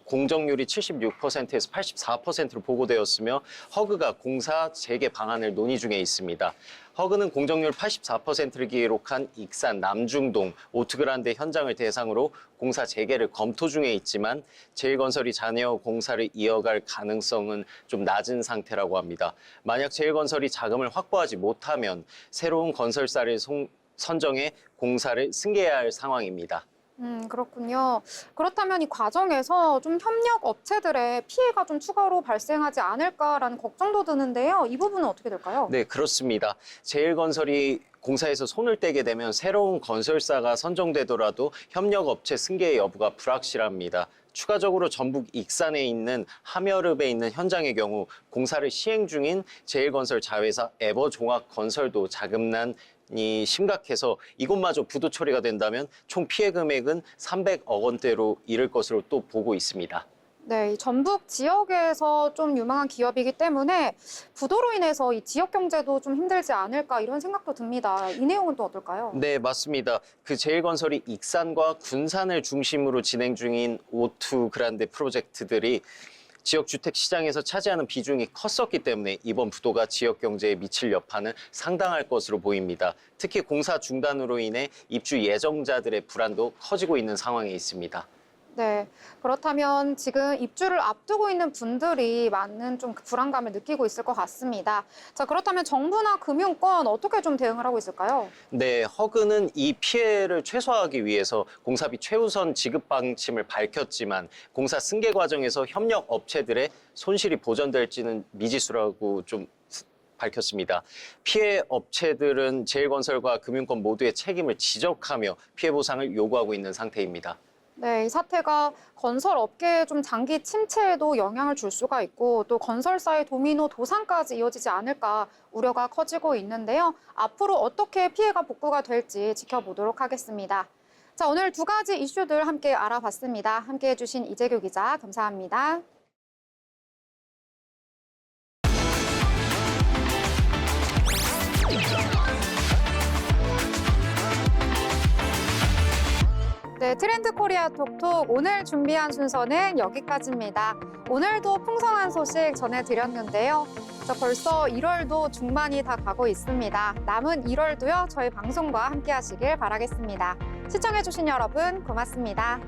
공정률이 76%에서 84%로 보고되었으며 허그가 공사 재개 방안을 논의 중에 있습니다. 허그는 공정률 84%를 기록한 익산 남중동 오트그란데 현장을 대상으로 공사 재개를 검토 중에 있지만 제일건설이 잔여 공사를 이어갈 가능성은 좀 낮은 상태라고 합니다. 만약 제일건설이 자금을 확보하지 못하면 새로운 건설사를 선정해 공사를 승계해야 할 상황입니다. 그렇군요. 그렇다면 이 과정에서 좀 협력 업체들의 피해가 좀 추가로 발생하지 않을까라는 걱정도 드는데요. 이 부분은 어떻게 될까요? 네, 그렇습니다. 제일건설이 공사에서 손을 떼게 되면 새로운 건설사가 선정되더라도 협력업체 승계의 여부가 불확실합니다. 추가적으로 전북 익산에 있는 함여읍에 있는 현장의 경우 공사를 시행 중인 제일건설 자회사 에버종합건설도 자금난이 심각해서 이곳마저 부도 처리가 된다면 총 피해 금액은 300억 원대로 이를 것으로 또 보고 있습니다. 네, 이 전북 지역에서 좀 유망한 기업이기 때문에 부도로 인해서 이 지역 경제도 좀 힘들지 않을까 이런 생각도 듭니다. 이 내용은 또 어떨까요? 네, 맞습니다. 그 제일건설이 익산과 군산을 중심으로 진행 중인 오투 그란데 프로젝트들이 지역 주택 시장에서 차지하는 비중이 컸었기 때문에 이번 부도가 지역 경제에 미칠 여파는 상당할 것으로 보입니다. 특히 공사 중단으로 인해 입주 예정자들의 불안도 커지고 있는 상황에 있습니다. 네, 그렇다면 지금 입주를 앞두고 있는 분들이 많은 좀 불안감을 느끼고 있을 것 같습니다. 자, 그렇다면 정부나 금융권 어떻게 좀 대응을 하고 있을까요? 네, 허그는 이 피해를 최소화하기 위해서 공사비 최우선 지급 방침을 밝혔지만 공사 승계 과정에서 협력 업체들의 손실이 보전될지는 미지수라고 좀 밝혔습니다. 피해 업체들은 제일건설과 금융권 모두의 책임을 지적하며 피해 보상을 요구하고 있는 상태입니다. 네, 이 사태가 건설 업계에 좀 장기 침체에도 영향을 줄 수가 있고 또 건설사의 도미노 도산까지 이어지지 않을까 우려가 커지고 있는데요. 앞으로 어떻게 피해가 복구가 될지 지켜보도록 하겠습니다. 자, 오늘 두 가지 이슈들 함께 알아봤습니다. 함께 해주신 이재규 기자 감사합니다. 네, 트렌드 코리아 톡톡 오늘 준비한 순서는 여기까지입니다. 오늘도 풍성한 소식 전해드렸는데요. 자, 벌써 1월도 중반이 다 가고 있습니다. 남은 1월도요, 저희 방송과 함께 하시길 바라겠습니다. 시청해주신 여러분 고맙습니다.